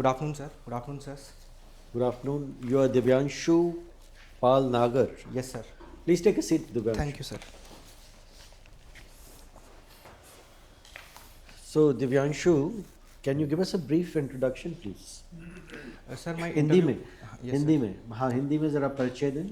Good afternoon, sir. Good afternoon, sirs. Good afternoon. You are Divyanshu Pal Nagar. Yes, sir. Please take a seat, Divyanshu. Thank you, sir. So, Divyanshu, can you give us a brief introduction, please? Sir मैं हिंदी में Yes, Hindi में हाँ हिंदी में ज़रा परिचय दें.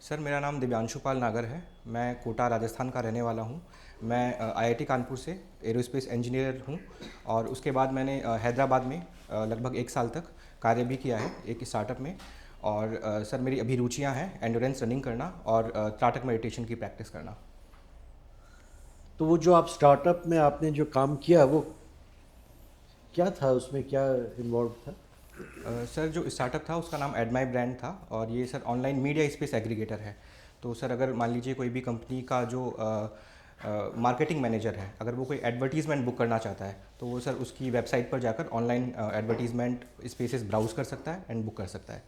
Sir मेरा नाम दिव्यांशु पाल नागर है. मैं कोटा राजस्थान का रहने वाला हूँ. मैं आईआईटी कानपुर से एरोस्पेस इंजीनियर हूँ और उसके बाद मैंने हैदराबाद में लगभग 1 साल तक कार्य भी किया है एक स्टार्टअप में. और सर मेरी अभी रुचियाँ हैं एंड्योरेंस रनिंग करना और त्राटक मेडिटेशन की प्रैक्टिस करना. तो वो जो आप स्टार्टअप में आपने जो काम किया वो क्या था, उसमें क्या इन्वॉल्व था? सर जो स्टार्टअप था उसका नाम एडमाई ब्रांड था और ये sir online media space aggregator है. तो सर अगर मान लीजिए कोई भी कंपनी का जो मार्केटिंग मैनेजर है, अगर वो कोई एडवर्टीज़मेंट बुक करना चाहता है तो वो सर उसकी वेबसाइट पर जाकर ऑनलाइन एडवर्टीज़मेंट स्पेसेस ब्राउज़ कर सकता है एंड बुक कर सकता है.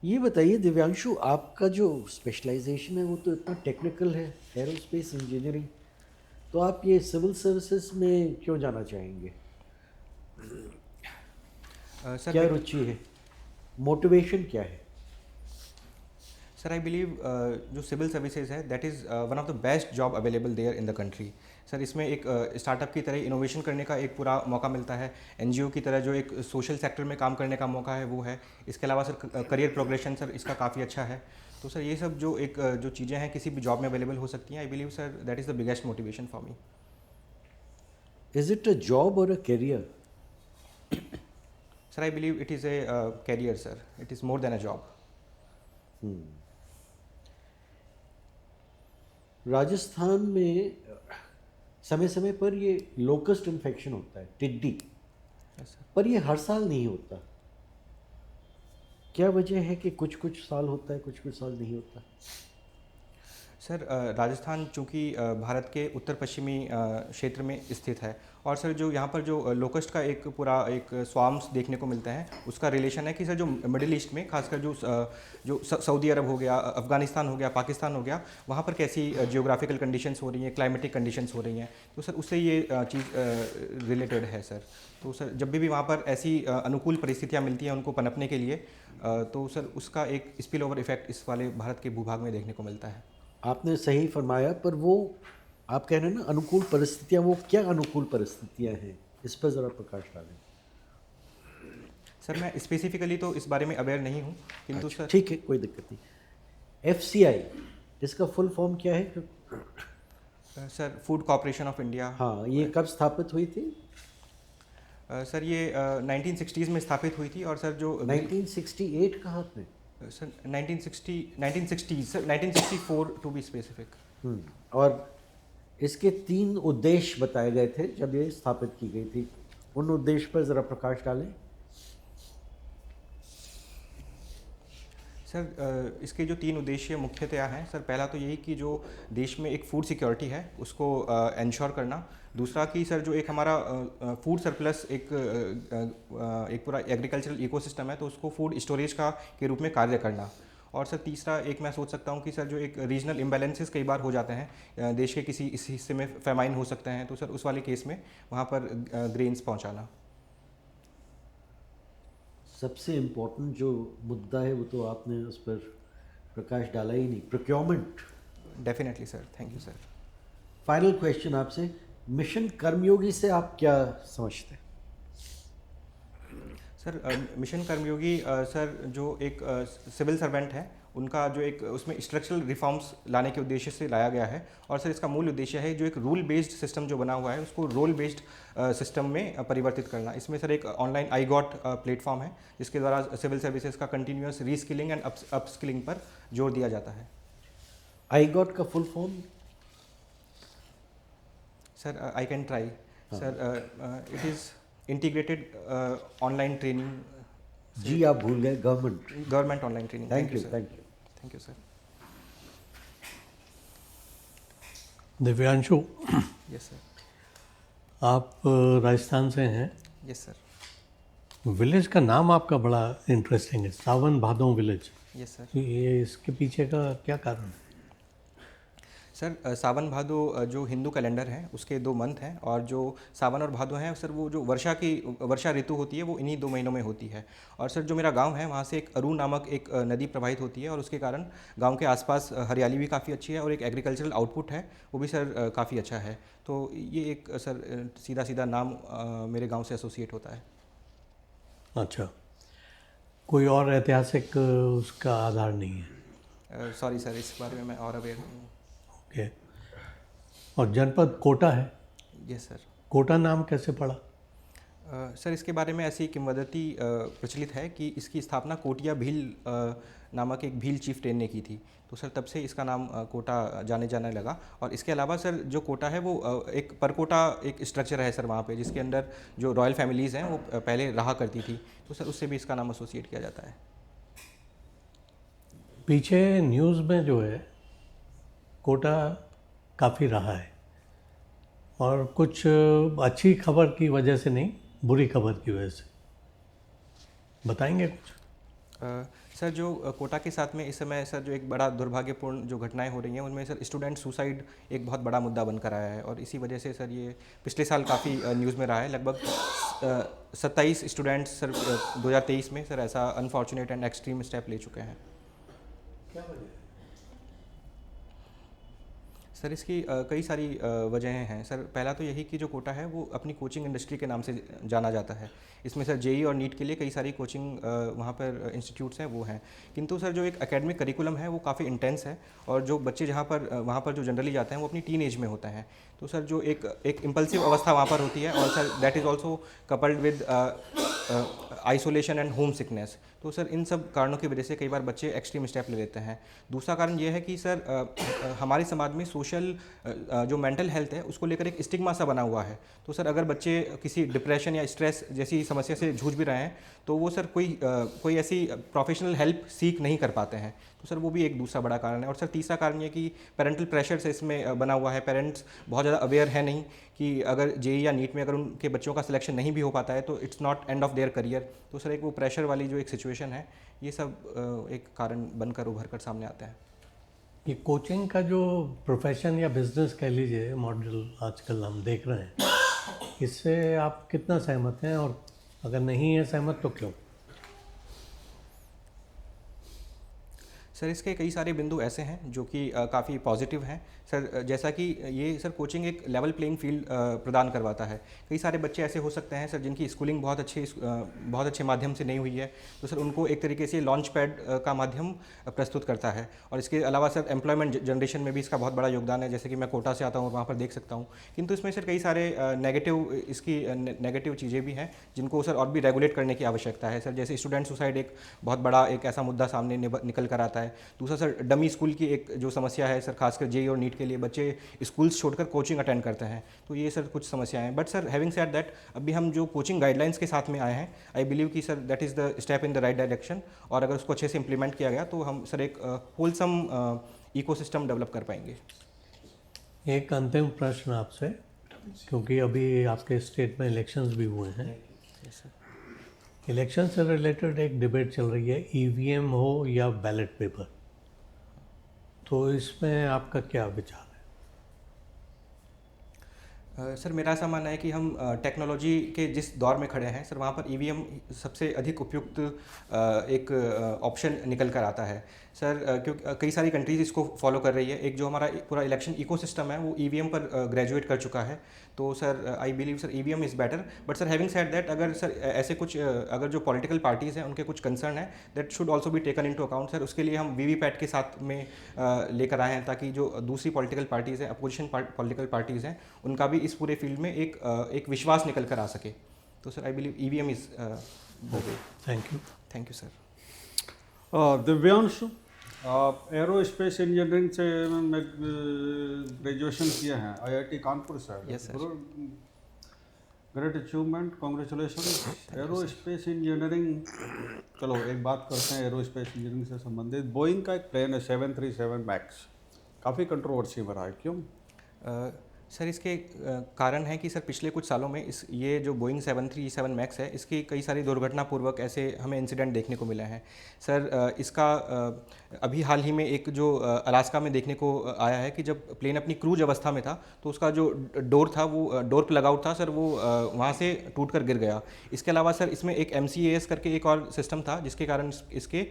ये बताइए दिव्यांशु, आपका जो स्पेशलाइजेशन है वो तो इतना टेक्निकल है, एरोस्पेस इंजीनियरिंग, तो आप ये सिविल सर्विसेज में क्यों जाना चाहेंगे? सर क्या रुचि है, मोटिवेशन क्या है? सर आई बिलीव जो सिविल सर्विसेज है that is one of the best job available there in the country. Sir इसमें एक स्टार्टअप की तरह इनोवेशन करने का एक पूरा मौका मिलता है. एनजीओ की तरह जो एक सोशल सेक्टर में काम करने का मौका है वो है. इसके अलावा सर करियर प्रोग्रेशन सर इसका काफ़ी अच्छा है. तो सर ये सब जो एक जो चीज़ें हैं किसी भी जॉब में अवेलेबल हो सकती हैं. I believe sir that is the biggest motivation for me. Is it a job और a career? Sir I believe it is a career sir. It is more than a job. Rajasthan में समय समय पर ये locust infection होता है, टिड्डी, yes sir. पर ये हर साल नहीं होता. क्या वजह है कि कुछ कुछ साल होता है, कुछ कुछ साल नहीं होता? सर राजस्थान चूँकि भारत के उत्तर पश्चिमी क्षेत्र में स्थित है और सर जो यहाँ पर जो लोकस्ट का एक पूरा एक स्वार्म्स देखने को मिलता है उसका रिलेशन है कि सर जो मिडिल ईस्ट में खासकर जो सऊदी अरब हो गया, अफ़गानिस्तान हो गया, पाकिस्तान हो गया, वहाँ पर कैसी जियोग्राफिकल कंडीशंस हो रही हैं, क्लाइमेटिक कंडीशंस हो रही हैं. तो सर उससे ये चीज़ रिलेटेड है सर. तो सर जब भी वहाँ पर ऐसी अनुकूल परिस्थितियाँ मिलती हैं उनको पनपने के लिए तो सर उसका एक स्पिल ओवर इफेक्ट इस वाले भारत के भूभाग में देखने को मिलता है. आपने सही फरमाया, पर वो आप कह रहे हैं ना अनुकूल परिस्थितियाँ, वो क्या अनुकूल परिस्थितियाँ हैं, इस पर ज़रा प्रकाश डालें. सर मैं स्पेसिफिकली तो इस बारे में अवेयर नहीं हूँ किंतु अच्छा, सर ठीक है, कोई दिक्कत नहीं. FCI, इसका फुल फॉर्म क्या है? Sir food corporation of India. हाँ, ये कब स्थापित हुई थी? सर ये 1960s में स्थापित हुई थी और सर जो 1968 कहा आपने? Sir 1960 sir 1964 to be specific. और इसके 3 उद्देश्य बताए गए थे जब ये स्थापित की गई थी. उन उद्देश्य पर ज़रा प्रकाश डालें. सर इसके जो 3 उद्देश्य मुख्यतया हैं सर, पहला तो यही कि जो देश में एक फूड सिक्योरिटी है उसको इंश्योर करना. दूसरा कि सर जो एक हमारा फूड सरप्लस एक पूरा एग्रीकल्चरल इकोसिस्टम है तो उसको फूड स्टोरेज के रूप में कार्य करना. और सर तीसरा एक मैं सोच सकता हूँ कि सर जो एक रीजनल इम्बैलेंसेस कई बार हो जाते हैं देश के किसी इस हिस्से में फेमाइन हो सकते हैं तो सर उस वाले केस में वहाँ पर ग्रेन्स पहुँचाना. सबसे इम्पोर्टेंट जो मुद्दा है वो तो आपने उस पर प्रकाश डाला ही नहीं, procurement. Definitely sir. Thank you sir. Final question आपसे, मिशन कर्मयोगी से आप क्या समझते हैं? सर मिशन कर्मयोगी सर जो एक सिविल सर्वेंट है उनका जो एक उसमें स्ट्रक्चरल रिफॉर्म्स लाने के उद्देश्य से लाया गया है. और सर इसका मूल उद्देश्य है जो एक रूल बेस्ड सिस्टम जो बना हुआ है उसको रोल बेस्ड सिस्टम में परिवर्तित करना. इसमें सर एक ऑनलाइन आई गॉट प्लेटफॉर्म है जिसके द्वारा सिविल सर्विसेज का कंटिन्यूस रीस्किलिंग एंड अपस्किलिंग पर जोर दिया जाता है. आई गॉट का full form? Sir I can try. Sir it is integrated online training. जी आप भूल गए, government online training. Thank you, sir. Thank you. Thank you sir. Divyanshu, yes sir. आप राजस्थान से हैं. Yes sir. विलेज का नाम आपका बड़ा इंटरेस्टिंग है, सावन भादों विलेज. Yes sir. ये इसके पीछे का क्या कारण है? सर सावन भादो जो हिंदू कैलेंडर है उसके 2 मंथ हैं, और जो सावन और भादो हैं सर वो जो वर्षा ऋतु होती है वो इन्हीं 2 महीनों में होती है। और सर जो मेरा गांव है वहाँ से एक अरू नामक एक नदी प्रवाहित होती है, और उसके कारण गांव के आसपास हरियाली भी काफ़ी अच्छी है, और एक एग्रीकल्चरल आउटपुट है वो भी सर काफ़ी अच्छा है। तो ये एक सर सीधा सीधा नाम मेरे गाँव से एसोसिएट होता है। अच्छा, कोई और ऐतिहासिक उसका आधार नहीं है? सॉरी सर, इस बारे में मैं और अवेयर नहीं हूँ। ओके। और जनपद कोटा है, यस सर। कोटा नाम कैसे पड़ा? सर इसके बारे में ऐसी किंवदंती प्रचलित है कि इसकी स्थापना कोटिया भील नामक एक भील चीफ टेन ने की थी। तो सर तब से इसका नाम कोटा जाने लगा। और इसके अलावा सर जो कोटा है वो एक परकोटा एक स्ट्रक्चर है सर वहाँ पे, जिसके अंदर जो रॉयल फैमिलीज़ हैं वो पहले रहा करती थी। तो सर उससे भी इसका नाम एसोसिएट किया जाता है। पीछे न्यूज़ में जो है कोटा काफ़ी रहा है, और कुछ अच्छी खबर की वजह से नहीं, बुरी खबर की वजह से, बताएंगे कुछ? सर जो कोटा के साथ में इस समय सर जो एक बड़ा दुर्भाग्यपूर्ण जो घटनाएं हो रही हैं उनमें सर स्टूडेंट सुसाइड एक बहुत बड़ा मुद्दा बनकर आया है, और इसी वजह से सर ये पिछले साल काफ़ी न्यूज़ में रहा है। लगभग 27 स्टूडेंट्स सर 2023 में सर ऐसा अनफॉर्चुनेट एंड एक्सट्रीम स्टेप ले चुके हैं। क्या वजह? सर इसकी कई सारी वजहें हैं। सर पहला तो यही कि जो कोटा है वो अपनी कोचिंग इंडस्ट्री के नाम से जाना जाता है। इसमें सर जेई और नीट के लिए कई सारी कोचिंग वहाँ पर इंस्टीट्यूट्स हैं वो हैं, किंतु सर जो एक एकेडमिक करिकुलम है वो काफ़ी इंटेंस है, और जो बच्चे जहाँ पर वहाँ पर जो जनरली जाते हैं वो अपनी टीन एज में होते हैं। तो सर जो एक इम्पल्सिव अवस्था वहाँ पर होती है, और sir that is also coupled with isolation and home sickness. तो सर इन सब कारणों की वजह से कई बार बच्चे एक्सट्रीम स्टेप ले लेते हैं। दूसरा कारण ये है कि सर हमारे समाज में सोशल जो मेंटल हेल्थ है उसको लेकर एक स्टिग्मा सा बना हुआ है। तो सर अगर बच्चे किसी डिप्रेशन या स्ट्रेस जैसी समस्या से जूझ भी रहे हैं तो वो सर कोई ऐसी प्रोफेशनल हेल्प सीख नहीं कर पाते हैं। तो सर वो भी एक दूसरा बड़ा कारण है। और सर तीसरा कारण ये कि पेरेंटल प्रेशर से इसमें बना हुआ है। पेरेंट्स बहुत ज़्यादा अवेयर है नहीं कि अगर जेई या नीट में अगर उनके बच्चों का सिलेक्शन नहीं भी हो पाता है तो it's not end of their career. तो सर एक वो प्रेशर वाली जो एक सिचुएशन है, ये सब एक कारण बनकर उभर कर सामने आता है। ये कोचिंग का जो प्रोफेशन या बिजनेस कह लीजिए मॉडल आजकल हम देख रहे हैं, इससे आप कितना सहमत हैं, और अगर नहीं है सहमत तो क्यों? सर इसके कई सारे बिंदु ऐसे हैं जो कि काफ़ी पॉजिटिव हैं। सर जैसा कि ये सर कोचिंग एक लेवल प्लेइंग फील्ड प्रदान करवाता है। कई सारे बच्चे ऐसे हो सकते हैं सर जिनकी स्कूलिंग बहुत अच्छे माध्यम से नहीं हुई है, तो सर उनको एक तरीके से लॉन्च पैड का माध्यम प्रस्तुत करता है। और इसके अलावा सर एम्प्लॉयमेंट जनरेशन में भी इसका बहुत बड़ा योगदान है, जैसे कि मैं कोटा से आता हूँ और वहाँ पर देख सकता हूँ। किंतु इसमें सर कई सारे नेगेटिव चीज़ें भी हैं जिनको सर और भी रेगुलेट करने की आवश्यकता है। सर जैसे स्टूडेंट सुसाइड एक बहुत बड़ा एक ऐसा मुद्दा सामने निकल कर आता है। दूसरा सर डमी स्कूल की एक जो समस्या है सर, खासकर जेई और नीट के लिए बच्चे स्कूल्स छोड़कर कोचिंग अटेंड करते हैं, तो ये सर कुछ समस्याएं हैं। But sir having said that, अभी हम जो कोचिंग गाइडलाइंस के साथ में आए हैं, आई बिलीव कि sir that is the step in the right direction. और अगर उसको अच्छे से इंप्लीमेंट किया गया तो हम सर एक होलसम इकोसिस्टम डेवलप कर पाएंगे। एक अंतिम प्रश्न आपसे, क्योंकि अभी आपके स्टेट में इलेक्शंस भी हुए हैं। इलेक्शन से रिलेटेड एक डिबेट चल रही है, ईवीएम हो या बैलेट पेपर, तो इसमें आपका क्या विचार है? सर मेरा ऐसा मानना है कि हम टेक्नोलॉजी के जिस दौर में खड़े हैं सर, वहाँ पर ईवीएम सबसे अधिक उपयुक्त एक ऑप्शन निकल कर आता है सर, क्योंकि कई सारी कंट्रीज इसको फॉलो कर रही है। एक जो हमारा पूरा इलेक्शन इकोसिस्टम है वो ईवीएम पर ग्रेजुएट कर चुका है। तो sir I believe sir EVM is better. But sir having said that, अगर सर ऐसे कुछ अगर जो पॉलिटिकल पार्टीज़ हैं उनके कुछ कंसर्न है, that should also be taken into account. Sir उसके लिए हम वीवीपैट के साथ में लेकर आए हैं, ताकि जो दूसरी पॉलिटिकल पार्टीज़ हैं, अपोजिशन पॉलिटिकल पार्टीज़ हैं, उनका भी इस पूरे फील्ड में एक विश्वास निकल कर आ सके। तो sir I believe EVM is the way. Thank you sir. Divyansh, आप एरो स्पेस इंजीनियरिंग से मैं ग्रेजुएशन किया है आईआईटी कानपुर से। Yes sir. Great achievement, congratulation. Arrow space engineering, चलो एक बात करते हैं एरो स्पेस इंजीनियरिंग से संबंधित। बोइंग का एक प्लेन है 737 मैक्स, काफ़ी कंट्रोवर्सी में रहा है, क्यों? सर इसके कारण है कि सर पिछले कुछ सालों में ये जो बोइंग 737 मैक्स है इसकी कई सारी दुर्घटनापूर्वक ऐसे हमें इंसिडेंट देखने को मिले हैं सर। इसका अभी हाल ही में एक जो अलास्का में देखने को आया है कि जब प्लेन अपनी क्रूज अवस्था में था तो उसका जो डोर था वो डोर प्लग आउट था सर, वो वहाँ से टूट कर गिर गया। इसके अलावा सर इसमें एक MCAS करके एक और सिस्टम था जिसके कारण इसके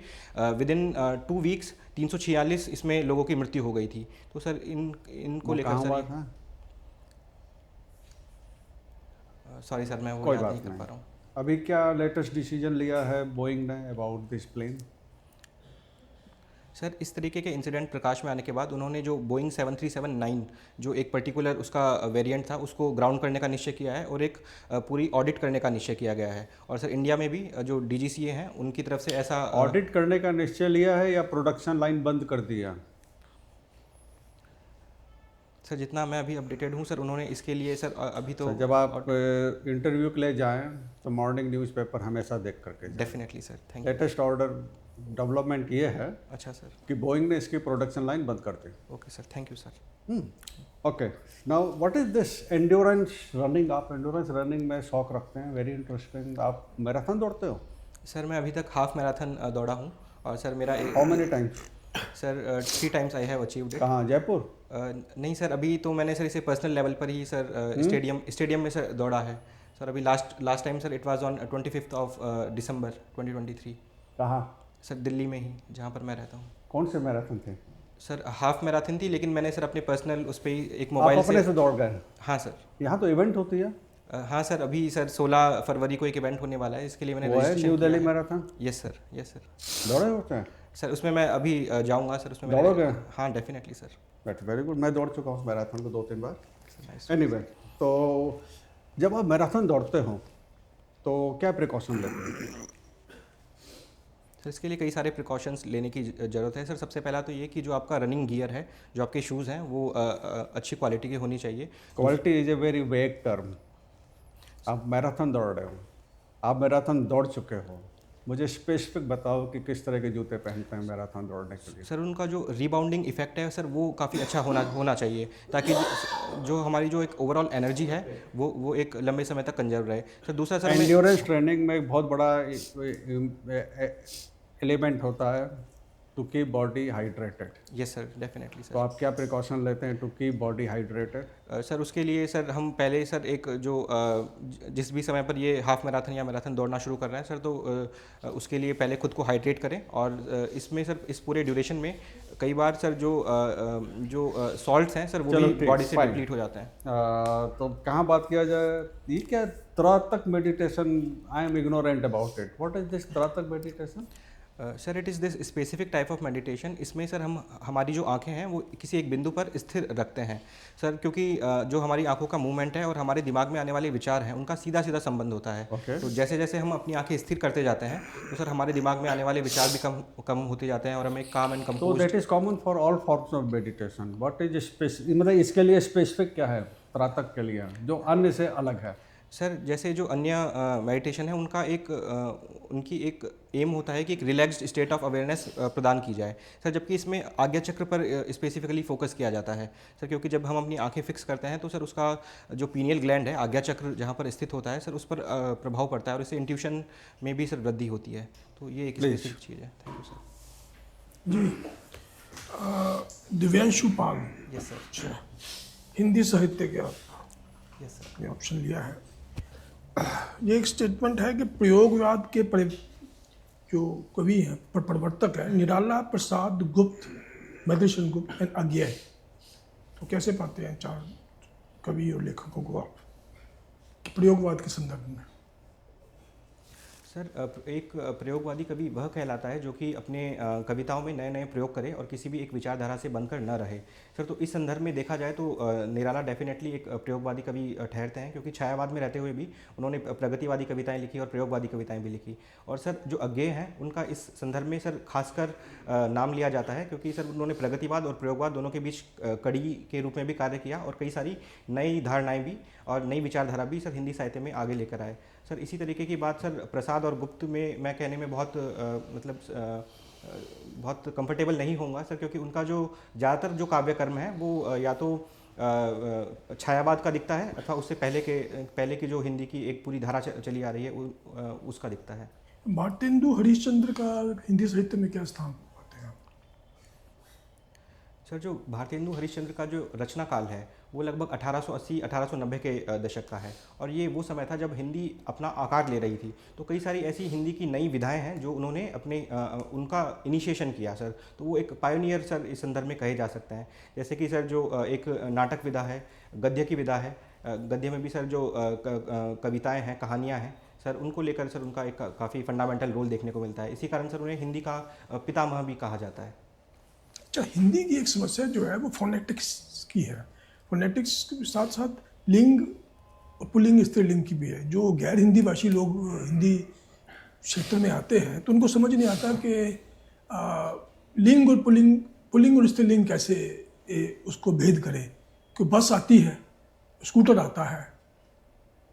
विद इन 2 वीक्स 346 इसमें लोगों की मृत्यु हो गई थी। तो सर इनको लेकर सर सॉरी सर मैं वो कोई याद बात नहीं कर नहीं। पा रहा हूँ। अभी क्या लेटेस्ट डिसीजन लिया है बोइंग ने अबाउट दिस प्लेन? सर इस तरीके के इंसिडेंट प्रकाश में आने के बाद उन्होंने जो बोइंग 737-9 जो एक पर्टिकुलर उसका वेरिएंट था उसको ग्राउंड करने का निश्चय किया है और एक पूरी ऑडिट करने का निश्चय किया गया है। और सर इंडिया में भी जो DGCA हैं उनकी तरफ से ऐसा ऑडिट करने का निश्चय लिया है या प्रोडक्शन लाइन बंद कर दिया? सर जितना मैं अभी अपडेटेड हूँ सर उन्होंने इसके लिए सर अभी तो जब आप इंटरव्यू के लिए जाएं तो मॉर्निंग न्यूज़पेपर हमेशा देख करके जाएं। Definitely sir, thank you. Latest order development ये है अच्छा सर, कि बोइंग ने इसकी प्रोडक्शन लाइन बंद कर दी। Okay sir, thank you sir. Okay, now what is this endurance running? आप एंड्योरेंस रनिंग में शौक रखते हैं, वेरी इंटरेस्टिंग। आप मैराथन दौड़ते हो? सर मैं अभी तक हाफ मैराथन दौड़ा हूँ और सर मेरा how many times? Sir 3 times I have achieved it. कहाँ, जयपुर? नहीं सर, अभी तो मैंने सर इसे पर्सनल लेवल पर ही सर स्टेडियम में सर दौड़ा है सर। अभी last time sir it was on 25 of December 2023। कहाँ? सर दिल्ली में ही, जहाँ पर मैं रहता हूँ। कौन से मैराथन थे? सर हाफ मैराथन थी, लेकिन मैंने सर अपने पर्सनल उस पर ही एक आप मोबाइल अपने से दौड़ गए? हाँ सर। यहाँ तो इवेंट होती है। हाँ सर, अभी सर 16 फरवरी को एक इवेंट होने वाला है, इसके लिए मैंने वो है new Delhi marathon? Yes sir, yes sir. दौड़े होते हैं सर उसमें मैं अभी जाऊंगा सर, उसमें दौड़ोगे? हाँ definitely sir. That's very good. मैं दौड़ चुका हूँ मैराथन को 2-3 बार। Nice. एनीवे, तो जब आप मैराथन दौड़ते हो तो क्या प्रिकॉशन लेते हैं? सर इसके लिए कई सारे प्रिकॉशंस लेने की ज़रूरत है सर। सबसे पहला तो ये कि जो आपका रनिंग गियर है, जो आपके शूज़ हैं, वो अच्छी क्वालिटी के होनी चाहिए। Quality is a very vague term. आप मैराथन दौड़ रहे हो, आप मैराथन दौड़ चुके हो, मुझे स्पेसिफिक बताओ कि किस तरह के जूते पहनते हैं मैराथन दौड़ने के लिए? सर उनका जो रीबाउंडिंग इफेक्ट है सर वो काफ़ी अच्छा होना चाहिए, ताकि जो हमारी जो एक ओवरऑल एनर्जी है वो एक लंबे समय तक कंजर्व रहे। सर दूसरा सर एंड्योरेंस ट्रेनिंग में एक बहुत बड़ा एलिमेंट होता है to keep body hydrated. Yes sir, definitely तो सर। आप क्या प्रिकॉशन लेते हैं to keep body hydrated? Sir उसके लिए सर हम पहले सर एक जो जिस भी समय पर ये हाफ मैराथन या मैराथन दौड़ना शुरू कर रहे हैं सर, तो उसके लिए पहले खुद को हाइड्रेट करें। और इसमें सर इस पूरे ड्यूरेशन में कई बार सर जो सॉल्ट्स हैं सर वो भी बॉडी से डिप्लीट हो जाते हैं। तो कहाँ बात किया जाए, ये क्या trataka meditation? I am ignorant about it. What is this trataka meditation? Sir it is this specific type of meditation. इसमें सर हम हमारी जो आंखें हैं वो किसी एक बिंदु पर स्थिर रखते हैं सर, क्योंकि जो हमारी आंखों का मूवमेंट है और हमारे दिमाग में आने वाले विचार हैं उनका सीधा सीधा संबंध होता है। Okay. तो जैसे जैसे हम अपनी आंखें स्थिर करते जाते हैं तो सर हमारे दिमाग में आने वाले विचार भी कम होते जाते हैं और हमें काम एंड तो compose. That is common for all forms of meditation. What is specific, मतलब इसके लिए स्पेसिफिक क्या है त्राटक के लिए जो अन्य से अलग है? सर जैसे जो अन्य मेडिटेशन है उनका उनकी एक एम होता है कि एक रिलैक्स्ड स्टेट ऑफ अवेयरनेस प्रदान की जाए सर, जबकि इसमें आज्ञा चक्र पर स्पेसिफिकली फोकस किया जाता है सर, क्योंकि जब हम अपनी आंखें फिक्स करते हैं तो सर उसका जो पीनियल ग्लैंड है, आज्ञा चक्र जहाँ पर स्थित होता है सर, उस पर प्रभाव पड़ता है और इससे इंट्यूशन में भी सर वृद्धि होती है। तो ये एक स्पेसिफिक चीज़ है। Thank you sir. जी, दिव्यांशु पाल। Yes sir. अच्छा, हिंदी साहित्य के आप यस सर। ये ऑप्शन लिया है। ये एक स्टेटमेंट है कि प्रयोगवाद के जो कवि हैं, प्रवर्तक है निराला प्रसाद गुप्त, मधुसूदन गुप्त एंड अज्ञेय। तो कैसे पाते हैं 4 कवि और लेखकों को आप प्रयोगवाद के संदर्भ में? सर एक प्रयोगवादी कवि वह कहलाता है जो कि अपने कविताओं में नए नए प्रयोग करे और किसी भी एक विचारधारा से बनकर न रहे सर। तो इस संदर्भ में देखा जाए तो निराला डेफिनेटली एक प्रयोगवादी कवि ठहरते हैं, क्योंकि छायावाद में रहते हुए भी उन्होंने प्रगतिवादी कविताएं लिखी और प्रयोगवादी कविताएं भी लिखी। और सर जो अज्ञेय हैं उनका इस संदर्भ में सर खासकर नाम लिया जाता है, क्योंकि सर उन्होंने प्रगतिवाद और प्रयोगवाद दोनों के बीच कड़ी के रूप में भी कार्य किया और कई सारी नई धारणाएँ भी और नई विचारधारा भी सर हिंदी साहित्य में आगे लेकर आए सर। इसी तरीके की बात सर प्रसाद और गुप्त में मैं कहने में बहुत कंफर्टेबल नहीं होऊंगा सर, क्योंकि उनका जो ज़्यादातर जो काव्य कर्म है वो या तो छायावाद का दिखता है अथवा उससे पहले की जो हिंदी की एक पूरी धारा चली आ रही है उसका दिखता है? भारतेंदु हरिश्चंद्र का हिंदी साहित्य में क्या स्थान पाते हैं आप? सर, जो भारतेंदु हरिश्चंद्र का जो रचना काल है वो लगभग 1880-1890 के दशक का है, और ये वो समय था जब हिंदी अपना आकार ले रही थी। तो कई सारी ऐसी हिंदी की नई विधाएं हैं जो उन्होंने उनका इनिशिएशन किया सर। तो वो एक पायोनियर सर इस संदर्भ में कहे जा सकते हैं। जैसे कि सर जो एक नाटक विधा है, गद्य की विधा है, गद्य में भी सर जो कविताएँ हैं, कहानियाँ हैं सर, उनको लेकर सर उनका एक काफ़ी फंडामेंटल रोल देखने को मिलता है। इसी कारण सर उन्हें हिंदी का पितामह भी कहा जाता है। अच्छा, हिंदी की एक समस्या जो है वो फोनेटिक्स की है। फोनेटिक्स के साथ साथ लिंग और पुल्लिंग स्त्रीलिंग की भी है। जो गैर हिंदी भाषी लोग हिंदी क्षेत्र में आते हैं तो उनको समझ नहीं आता कि लिंग और पुल्लिंग और स्त्रीलिंग कैसे उसको भेद करें। कि बस आती है, स्कूटर आता है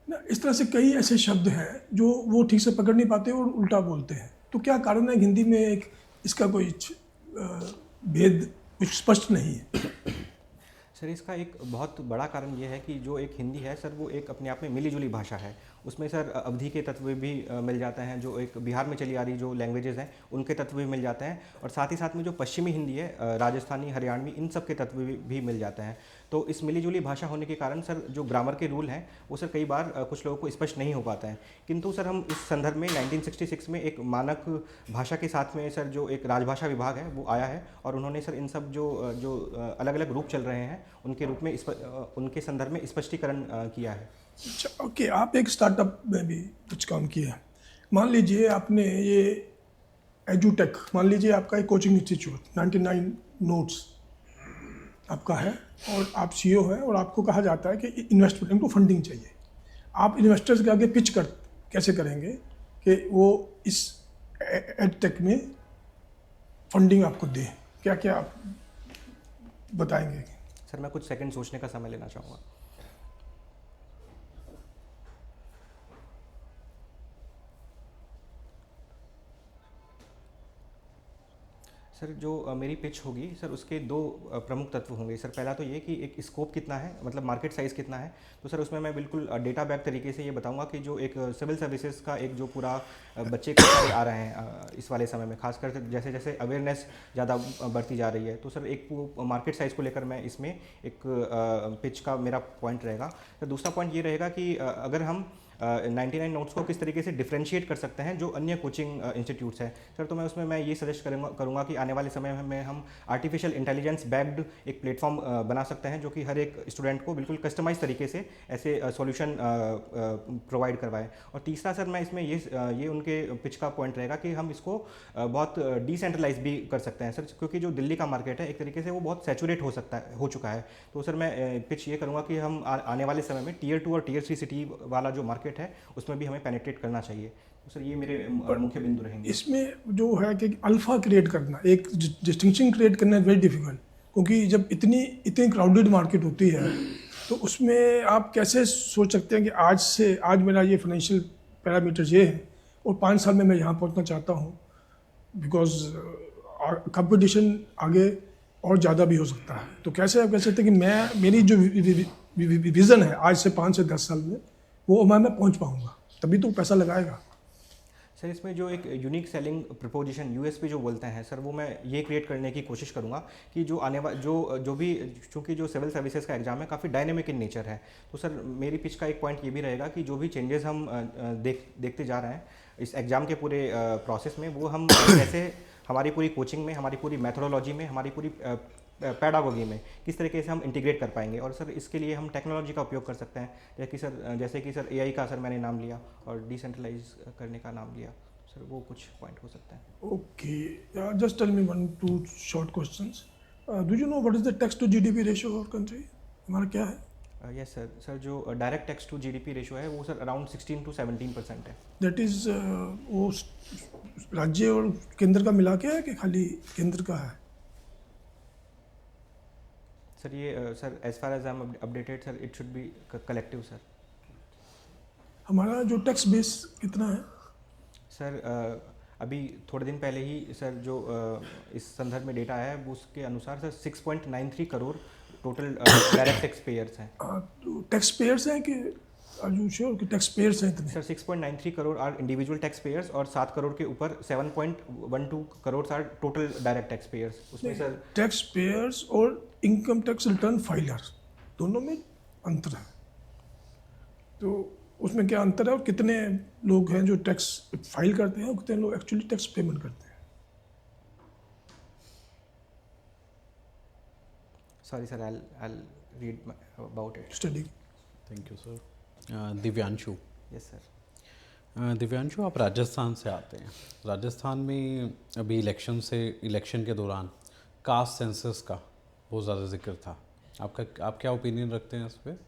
ना, इस तरह से कई ऐसे शब्द हैं जो वो ठीक से पकड़ नहीं पाते और उल्टा बोलते हैं। तो क्या कारण है हिंदी में एक इसका कोई भेद कुछ स्पष्ट नहीं है? सर, इसका एक बहुत बड़ा कारण ये है कि जो एक हिंदी है सर, वो एक अपने आप में मिली जुली भाषा है। उसमें सर अवधी के तत्व भी मिल जाते हैं, जो एक बिहार में चली आ रही जो लैंग्वेजेस हैं उनके तत्व भी मिल जाते हैं, और साथ ही साथ में जो पश्चिमी हिंदी है, राजस्थानी, हरियाणवी, इन सब के तत्व भी मिल जाते हैं। तो इस मिली जुली भाषा होने के कारण सर जो ग्रामर के रूल हैं वो सर कई बार कुछ लोगों को स्पष्ट नहीं हो पाता है। किंतु सर हम इस संदर्भ में 1966 में एक मानक भाषा के साथ में सर जो एक राजभाषा विभाग है वो आया है, और उन्होंने सर इन सब जो अलग अलग रूप चल रहे हैं उनके रूप में उनके संदर्भ में स्पष्टीकरण किया है। अच्छा, ओके, आप एक स्टार्टअप में भी कुछ काम किए हैं। मान लीजिए आपने ये एजुटेक, मान लीजिए आपका एक कोचिंग इंस्टीट्यूट 99 नोट्स आपका है और आप सीईओ हैं और आपको कहा जाता है कि इन्वेस्टमेंट को फंडिंग चाहिए। आप इन्वेस्टर्स के आगे पिच कैसे करेंगे कि वो इस एडटेक में फंडिंग आपको दे? क्या क्या आप बताएंगे? सर, मैं कुछ सेकंड सोचने का समय लेना चाहूँगा। सर, जो मेरी पिच होगी सर उसके दो प्रमुख तत्व होंगे सर। पहला तो ये कि एक स्कोप कितना है, मतलब मार्केट साइज़ कितना है। तो सर उसमें मैं बिल्कुल डेटा बैक तरीके से ये बताऊंगा कि जो एक सिविल सर्विसेज का एक जो पूरा बच्चे आ रहे हैं इस वाले समय में, खासकर जैसे जैसे अवेयरनेस ज़्यादा बढ़ती जा रही है, तो सर एक मार्केट साइज़ को लेकर मैं इसमें एक पिच का मेरा पॉइंट रहेगा। तो दूसरा पॉइंट ये रहेगा कि अगर हम 99 नोट्स को किस तरीके से डिफरेंशिएट कर सकते हैं जो अन्य कोचिंग इंस्टीट्यूट्स हैं सर। तो मैं ये सजेस्ट करूँगा कि आने वाले समय में हम आर्टिफिशियल इंटेलिजेंस बैक्ड एक प्लेटफॉर्म बना सकते हैं जो कि हर एक स्टूडेंट को बिल्कुल कस्टमाइज तरीके से ऐसे सॉल्यूशन प्रोवाइड करवाए। और तीसरा सर, मैं इसमें ये उनके पिच का पॉइंट रहेगा कि हम इसको बहुत डिसेंट्रलाइज भी कर सकते हैं सर, क्योंकि जो दिल्ली का मार्केट है एक तरीके से वो बहुत सैचुरेट हो चुका है। तो सर मैं पिच ये करूँगा कि हम आने वाले समय में Tier 2 और Tier 3 सिटी वाला जो मार्केट है उसमें भी हमें पेनिट्रेट करना चाहिए। तो सर ये मेरे मुख्य बिंदु रहेंगे। इसमें जो है कि अल्फा क्रिएट करना, एक डिस्टिंक्शन क्रिएट करना इज वेरी डिफिकल्ट, क्योंकि जब इतनी क्राउडेड मार्केट होती है तो उसमें आप कैसे सोच सकते हैं कि आज मेरा ये फाइनेंशियल पैरामीटर्स ये है और 5 साल में मैं यहाँ पहुँचना चाहता हूँ, बिकॉज कंपटीशन आगे और ज़्यादा भी हो सकता है। तो कैसे आप कह सकते हैं कि मेरी जो विज़न है आज से 5 से 10 साल में वो मैं पहुंच पाऊंगा, तभी तो पैसा लगाएगा। सर, इसमें जो एक यूनिक सेलिंग प्रपोजिशन यूएसपी जो बोलते हैं सर, वो मैं ये क्रिएट करने की कोशिश करूंगा कि जो आने वाला जो भी, चूँकि जो सिविल सर्विसेज का एग्जाम है काफ़ी डायनेमिक इन नेचर है, तो सर मेरी पिच का एक पॉइंट ये भी रहेगा कि जो भी चेंजेस हम देखते जा रहे हैं इस एग्ज़ाम के पूरे प्रोसेस में, वो हम कैसे हमारी पूरी कोचिंग में, हमारी पूरी मैथोडोलॉजी में, हमारी पूरी पैडागोगी में किस तरीके से हम इंटीग्रेट कर पाएंगे। और सर इसके लिए हम टेक्नोलॉजी का उपयोग कर सकते हैं, जैसे कि सर एआई का सर मैंने नाम लिया और डिसेंट्रलाइज करने का नाम लिया। सर वो कुछ पॉइंट हो सकते हैं। Okay, just tell me 1-2 short questions. Do you know what is the tax to GDP ratio of country? हमारा क्या है? Yes sir. सर जो direct tax to GDP ratio है वो सर अराउंड 16 to 17% है। दैट इज वो राज्य और केंद्र का मिला के है कि खाली केंद्र का है? सर ये sir as far as I am updated sir it should be collective sir. हमारा जो टैक्स बेस कितना है? सर अभी थोड़े दिन पहले ही सर जो इस संदर्भ में डेटा आया है उसके अनुसार sir 6.93 crore total direct tax payers हैं? तो टैक्स पेयर्स हैं कि आर यू श्योर कि टैक्स पेयर्स हैं इतने? Sir 6.93 crore are individual tax payers और 7 करोड़ के ऊपर 7.12 crore are total direct tax payers. उसमें सर टैक्स पेयर्स और इनकम टैक्स रिटर्न फाइलर्स दोनों में अंतर है, तो उसमें क्या अंतर है और कितने लोग हैं जो टैक्स फाइल करते हैं और कितने लोग एक्चुअली टैक्स पेमेंट करते हैं? Sorry sir, I'll read about it. Study thank you sir. Divyanshu, yes sir. Divyanshu आप राजस्थान से आते हैं। राजस्थान में अभी इलेक्शन के दौरान कास्ट सेंसस का बहुत ज़्यादा जिक्र था। आप क्या ओपिनियन रखते हैं इस पर?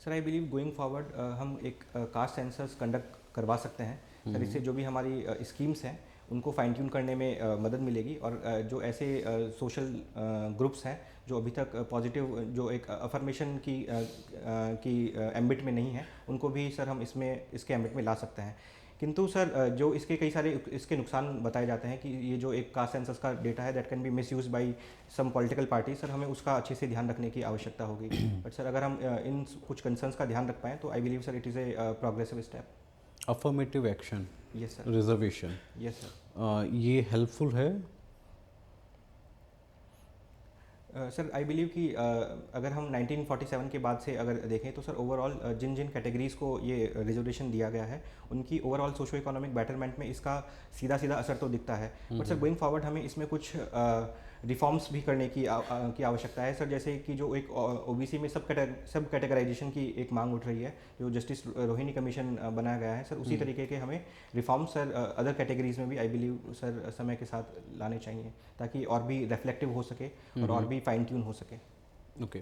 Sir I believe going forward हम एक कास्ट सेंसस कंडक्ट करवा सकते हैं सर। इससे जो भी हमारी स्कीम्स हैं उनको फाइन ट्यून करने में मदद मिलेगी, और जो ऐसे सोशल ग्रुप्स हैं जो अभी तक पॉजिटिव जो एक अफर्मेशन की एम्बिट में नहीं है, उनको भी सर हम इसके एम्बिट में ला सकते हैं। किंतु सर जो इसके कई सारे इसके नुकसान बताए जाते हैं कि ये जो एक कास्ट सेंसस का डेटा है that can be misuse by some political party, sir हमें उसका अच्छे से ध्यान रखने की आवश्यकता होगी। बट सर अगर हम इन कुछ कंसर्न्स का ध्यान रख पाएँ तो I believe sir it is a progressive step. Affirmative action, yes sir. Reservation, yes sir. ये हेल्पफुल है? सर आई बिलीव कि अगर हम 1947 के बाद से अगर देखें तो सर ओवरऑल जिन जिन कैटेगरीज़ को ये रिजर्वेशन दिया गया है उनकी ओवरऑल सोशो इकोनॉमिक बेटरमेंट में इसका सीधा असर तो दिखता है। बट सर गोइंग फॉरवर्ड हमें इसमें कुछ रिफॉर्म्स भी करने की आवश्यकता है सर। जैसे कि जो एक ओबीसी में सब कैटेगराइजेशन की एक मांग उठ रही है, जो जस्टिस रोहिणी कमीशन बनाया गया है सर, उसी तरीके के हमें रिफॉर्म सर अदर कैटेगरीज में भी आई बिलीव सर समय के साथ लाने चाहिए, ताकि और भी रिफ्लेक्टिव हो सके और भी फाइन ट्यून हो सके। ओके।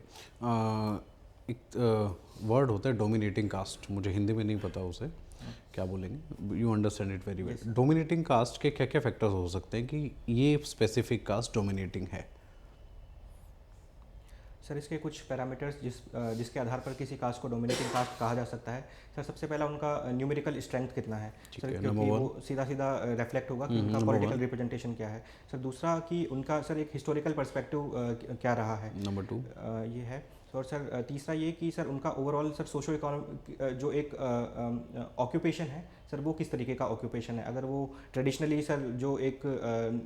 एक वर्ड होता है डोमिनेटिंग कास्ट, मुझे हिंदी में नहीं पता उसे क्या बोलेंगे, you understand it very well. Dominating caste के क्या क्या फैक्टर्स हो सकते हैं कि ये स्पेसिफिक कास्ट डोमिनेटिंग है? सर इसके कुछ पैरामीटर्स जिसके आधार पर किसी कास्ट को डोमिनेटिंग कास्ट कहा जा सकता है। सर सबसे पहला उनका न्यूमेरिकल स्ट्रेंथ कितना है सर, क्योंकि वो सीधा रिफ्लेक्ट होगा कि उनका पॉलिटिकल रिप्रेजेंटेशन क्या है। सर दूसरा कि उनका सर एक हिस्टोरिकल पर्सपेक्टिव क्या रहा है, नंबर 2 ये है। और सर तीसरा ये कि सर उनका ओवरऑल सर सोशो इकोनॉमिक जो एक ऑक्यूपेशन है सर, वो किस तरीके का ऑक्यूपेशन है। अगर वो ट्रेडिशनली सर जो एक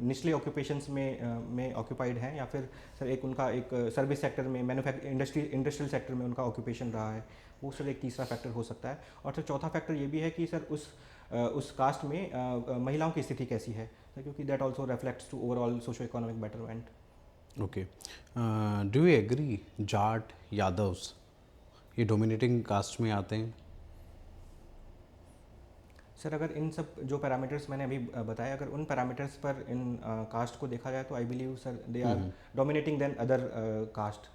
निचले ऑक्यूपेशंस में ऑक्यूपाइड हैं, या फिर सर एक उनका एक सर्विस सेक्टर में इंडस्ट्रियल सेक्टर में उनका ऑक्यूपेशन रहा है, वो सर एक तीसरा फैक्टर हो सकता है। और सर चौथा फैक्टर ये भी है कि सर उस कास्ट में महिलाओं की स्थिति कैसी है, क्योंकि that also reflects to overall socio economic betterment. Okay. Do you agree Jat Yadavs ये डोमिनेटिंग कास्ट में आते हैं? सर अगर इन सब जो पैरामीटर्स मैंने अभी बताया, अगर उन पैरामीटर्स पर इन कास्ट को देखा जाए तो I believe sir they are dominating than other caste,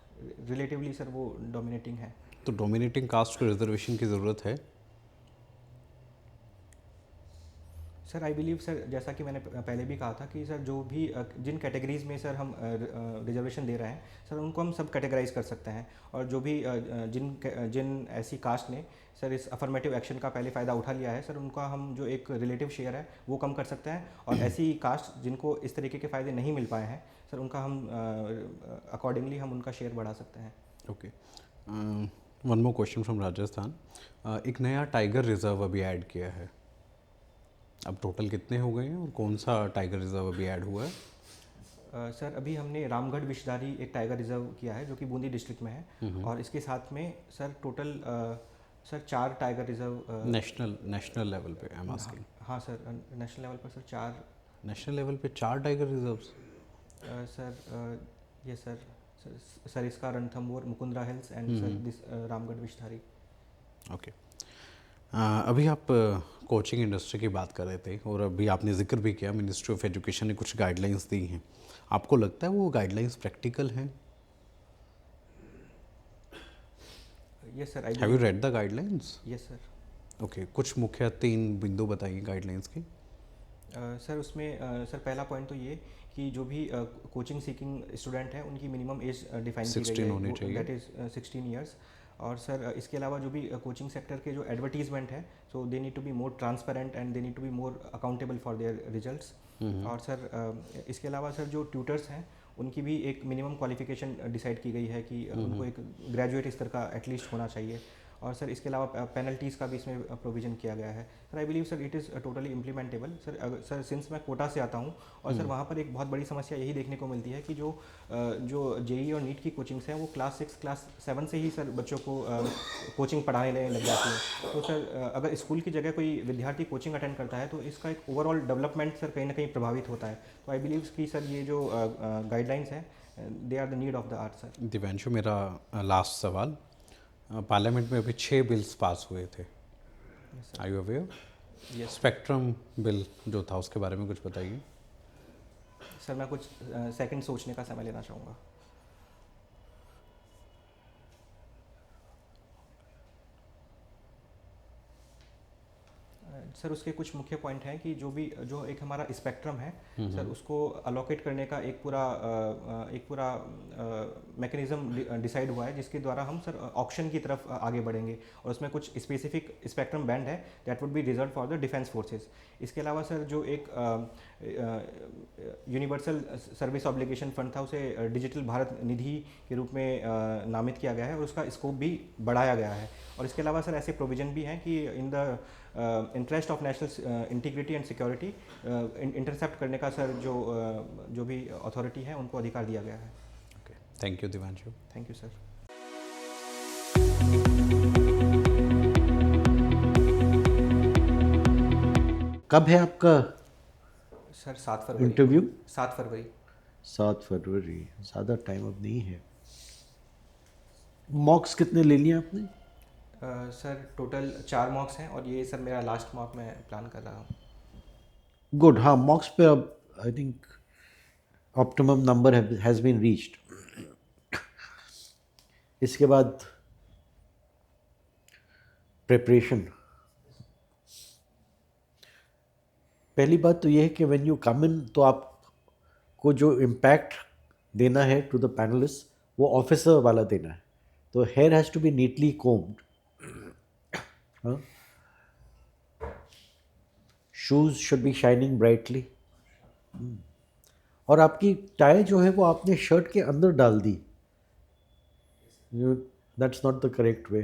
relatively sir वो डोमिनेटिंग है। तो डोमिनेटिंग कास्ट को रिजर्वेशन की ज़रूरत है? सर आई बिलीव सर जैसा कि मैंने पहले भी कहा था कि सर जो भी जिन कैटेगरीज में सर हम रिजर्वेशन दे रहे हैं सर, उनको हम सब कैटेगराइज कर सकते हैं, और जो भी जिन ऐसी कास्ट ने सर इस अफर्मेटिव एक्शन का पहले फ़ायदा उठा लिया है सर, उनका हम जो एक रिलेटिव शेयर है वो कम कर सकते हैं, और ऐसी कास्ट जिनको इस तरीके के फ़ायदे नहीं मिल पाए हैं सर, उनका हम अकॉर्डिंगली हम उनका शेयर बढ़ा सकते हैं। Okay. One more question from Rajasthan. एक नया टाइगर रिजर्व अभी ऐड किया है, अब टोटल कितने हो गए हैं और कौन सा टाइगर रिजर्व अभी ऐड हुआ है? सर अभी हमने रामगढ़ विषधारी एक टाइगर रिजर्व किया है जो कि बूंदी डिस्ट्रिक्ट में है, और इसके साथ में sir total sir 4 tiger reserve national level पे आई एम आस्किंग। हाँ सर नेशनल लेवल पर सर 4 नेशनल लेवल पे 4 टाइगर रिजर्व्स? सर ये सर इसका Ranthambore, Mukundra hills and sir this Ramgarh Vishdhari. Okay. अभी आप कोचिंग इंडस्ट्री की बात कर रहे थे, और अभी आपने जिक्र भी किया मिनिस्ट्री ऑफ एजुकेशन ने कुछ गाइडलाइंस दी हैं। आपको लगता है वो गाइडलाइंस प्रैक्टिकल हैं? Yes sir. Have you read the guidelines? Yes sir. Okay, कुछ मुख्य 3 बिंदु बताइए गाइडलाइंस की। सर उसमें सर पहला पॉइंट तो ये कि जो भी कोचिंग सीकिंग स्टूडेंट हैं उनकी मिनिमम एज डिफाइन की गई है, होनी चाहिए, दैट इज़ 16 ईयर्स। और सर इसके अलावा जो भी कोचिंग सेक्टर के जो एडवर्टीजमेंट है, so they need to be more transparent and they need to be more accountable for their results. और सर इसके अलावा सर जो ट्यूटर्स हैं उनकी भी एक मिनिमम क्वालिफिकेशन डिसाइड की गई है कि उनको एक ग्रेजुएट स्तर का एटलीस्ट होना चाहिए। और सर इसके अलावा पेनल्टीज़ का भी इसमें प्रोविज़न किया गया है। Sir I believe sir it is totally implementable. Sir since मैं कोटा से आता हूँ और सर वहाँ पर एक बहुत बड़ी समस्या यही देखने को मिलती है कि जो जेई और नीट की कोचिंग्स हैं वो क्लास 6 क्लास 7 से ही सर बच्चों को कोचिंग पढ़ाने लग जाती है। तो सर अगर स्कूल की जगह कोई विद्यार्थी कोचिंग अटेंड करता है तो इसका एक ओवरऑल डेवलपमेंट सर कहीं ना कहीं प्रभावित होता है। तो आई बिलीव कि सर ये जो गाइडलाइंस हैं they are the need of the art sir. Divyanshu, मेरा लास्ट सवाल, पार्लियामेंट में अभी 6 बिल्स पास हुए थे, are you aware? Yes. Spectrum bill जो था उसके बारे में कुछ बताइए। सर मैं कुछ सेकंड सोचने का समय लेना चाहूँगा। सर उसके कुछ मुख्य पॉइंट हैं कि जो एक हमारा स्पेक्ट्रम है सर उसको अलोकेट करने का एक पूरा मैकेनिज्म डिसाइड हुआ है जिसके द्वारा हम सर ऑक्शन की तरफ आगे बढ़ेंगे और उसमें कुछ स्पेसिफिक स्पेक्ट्रम बैंड है that would be reserve for the defence forces. इसके अलावा सर जो एक यूनिवर्सल सर्विस ऑब्लिगेशन फंड था उसे डिजिटल भारत निधि के रूप में नामित किया गया है और उसका स्कोप भी बढ़ाया गया है। और इसके अलावा सर ऐसे प्रोविज़न भी हैं कि in the interest of national integrity and security intercept करने का सर जो भी अथॉरिटी है उनको अधिकार दिया गया है। Okay, thank you Divyanshu. Thank you sir. कब है आपका सर 7 फरवरी। इंटरव्यू? 7 फरवरी। 7 फरवरी, ज़्यादा टाइम अब नहीं है। मॉक्स कितने ले लिए आपने? सर टोटल 4 मॉक्स हैं और ये सर मेरा लास्ट मॉक मैं प्लान कर रहा हूँ। गुड। हाँ, मॉक्स पे अब I think optimum number has been reached. इसके बाद प्रिपरेशन। पहली बात तो ये है कि व्हेन यू कम इन तो आपको जो इम्पैक्ट देना है टू द पैनलिस्ट वो ऑफिसर वाला देना है। तो hair has to be neatly combed, shoes should be shining brightly, और आपकी टाई जो है वो आपने शर्ट के अंदर डाल दी। That's not the correct way.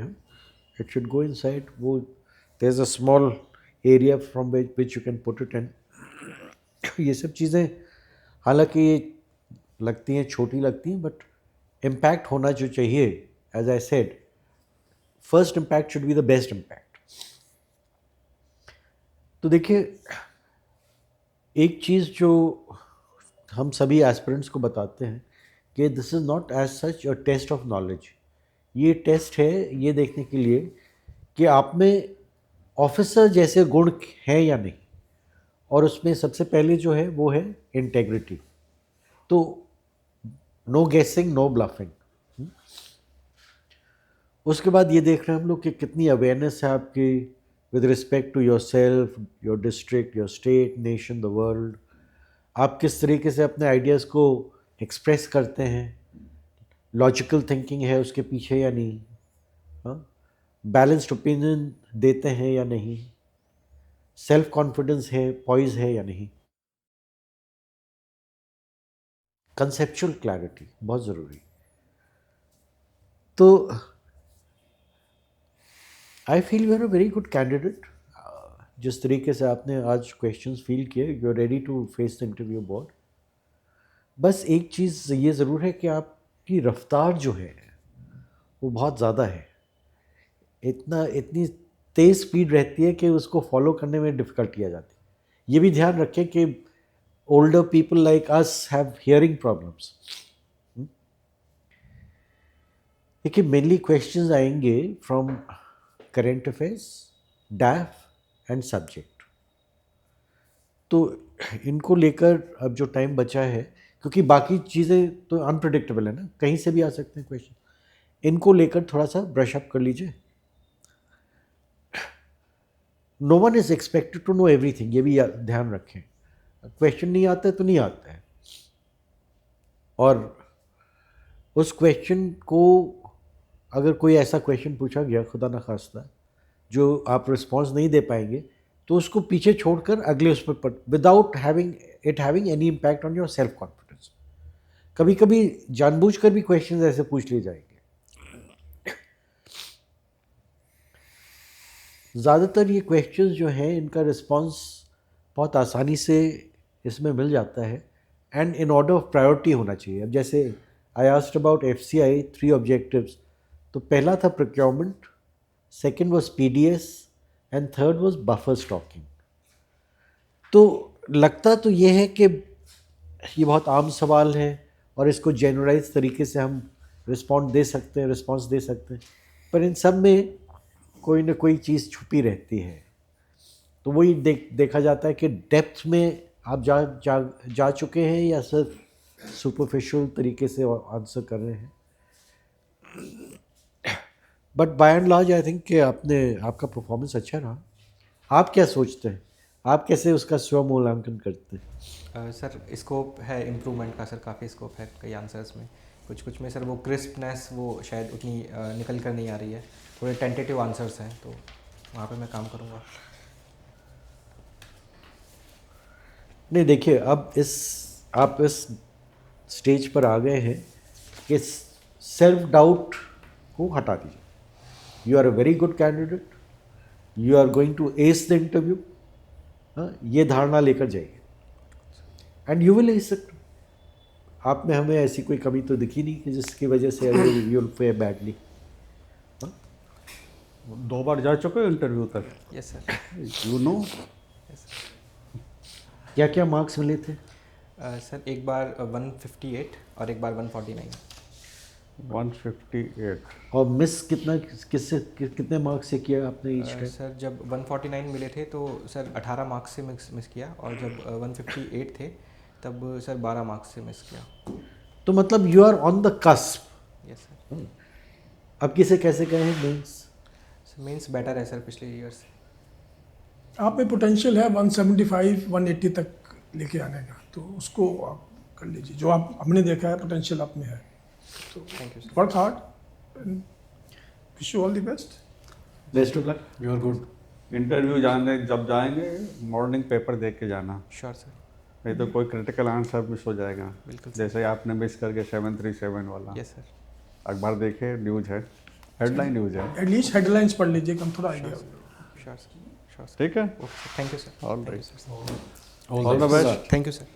It should go inside. वो there is a small area from which you can put it in. ये सब चीज़ें हालांकि ये लगती हैं, छोटी लगती हैं, बट इम्पैक्ट होना जो चाहिए, as I said, first impact should be the best impact. तो देखिए, एक चीज़ जो हम सभी एस्पिरेंट्स को बताते हैं कि this is not as such a test of knowledge. ये टेस्ट है ये देखने के लिए कि आप में ऑफिसर जैसे गुण हैं या नहीं, और उसमें सबसे पहले जो है वो है इंटेग्रिटी। तो नो गेसिंग, नो ब्लफिंग। उसके बाद ये देख रहे हैं हम लोग कि कितनी अवेयरनेस है आपकी with respect to yourself, your district, your state, nation, the world. आप किस तरीके से अपने आइडियाज़ को एक्सप्रेस करते हैं, लॉजिकल थिंकिंग है उसके पीछे या नहीं, बैलेंस्ड ओपिनियन देते हैं या नहीं, सेल्फ कॉन्फिडेंस है, पॉइज है या नहीं। कंसेप्चुअल क्लैरिटी बहुत ज़रूरी। तो I feel you are a very good candidate. जिस तरीके से आपने आज क्वेश्चंस फील किए, you are ready to face the interview board. बस एक चीज़ ये ज़रूर है कि आपकी रफ्तार जो है वो बहुत ज़्यादा है। इतनी तेज़ स्पीड रहती है कि उसको फॉलो करने में डिफ़िकल्टी आ जाती है। ये भी ध्यान रखें कि older people like us have hearing problems. देखिए, मेनली क्वेश्चंस आएंगे from current affairs, डैफ and subject. तो इनको लेकर अब जो टाइम बचा है, क्योंकि बाकी चीज़ें तो अनप्रिडिक्टेबल है ना, कहीं से भी आ सकते हैं क्वेश्चन, इनको लेकर थोड़ा सा ब्रश अप कर लीजिए। No one is expected to know everything, ये भी ध्यान रखें। क्वेश्चन नहीं आता है तो नहीं आता है, और उस क्वेश्चन को अगर कोई ऐसा क्वेश्चन पूछा गया खुदा न खास्ता जो आप रिस्पॉन्स नहीं दे पाएंगे, तो उसको पीछे छोड़कर अगले उस पर without having any impact on your self confidence. कभी कभी जानबूझकर भी क्वेश्चंस ऐसे पूछ लिए जाएंगे। ज़्यादातर ये क्वेश्चंस जो हैं इनका रिस्पांस बहुत आसानी से इसमें मिल जाता है, and in order of priority होना चाहिए। अब जैसे I asked about FCI 3 objectives, तो पहला था procurement, second was PDS and third was buffer stocking. तो लगता तो ये है कि ये बहुत आम सवाल है और इसको जनरलाइज तरीके से हम रिस्पॉन्स दे सकते हैं, पर इन सब में कोई ना कोई चीज़ छुपी रहती है। तो वही देखा जाता है कि डेप्थ में आप जा चुके हैं या सिर्फ सुपरफिशियल तरीके से आंसर कर रहे हैं। But by and large I think कि आपका परफॉर्मेंस अच्छा रहा। आप क्या सोचते हैं, आप कैसे उसका स्व मूल्यांकन करते हैं? सर स्कोप है इम्प्रूवमेंट का, सर काफ़ी स्कोप है कई आंसर्स में। कुछ में सर वो क्रिस्पनेस वो शायद उतनी निकल कर नहीं आ रही है, थोड़े टेंटेटिव आंसर्स हैं, तो वहाँ पे मैं काम करूँगा। नहीं देखिए, अब आप इस स्टेज पर आ गए हैं कि सेल्फ डाउट को हटा दीजिए। You are a very good candidate, you are going to ace the interview, ये धारणा लेकर जाइए and you will ace it. आप में हमें ऐसी कोई कमी तो दिखी नहीं कि जिसकी वजह से यू विल फेयर बैडली। 2 बार जा चुके हो इंटरव्यू तक, यस सर। You know. क्या क्या मार्क्स मिले थे? सर एक बार 158 और एक बार 149। 158। और मिस कितने मार्क्स से किया आपने ईच टाइम? सर जब 149 मिले थे तो सर 18 मार्क्स से मिस किया, और जब 158 थे तब सर 12 मार्क्स से मिस किया। तो मतलब you are on the cusp. Yes sir. अब किसे कैसे गए हैं मेंस? सर मेंस बेटर है सर पिछले ईयर से। आप में पोटेंशियल है 175 180 तक लेके आने का, तो उसको आप कर लीजिए। जो आप हमने देखा है पोटेंशियल आप में है, तो thank you sir. Work hard, wish you all the best. Best of luck. You are good. Interview जब जाएंगे मॉर्निंग पेपर देख के जाना, श्योर सर। नहीं तो कोई क्रिटिकल आंसर मिस हो जाएगा। बिल्कुल। जैसे आपने मिस करके 737 वाला। Yes sir. अखबार देखे, न्यूज़ है, हेडलाइन न्यूज़ है। एटलीस्ट हेडलाइंस पढ़ लीजिए, कम थोड़ा idea. Sure sir. Sure sir. ठीक है, okay sir, thank you sir. All thank you right, sir. All the best. Thank you sir.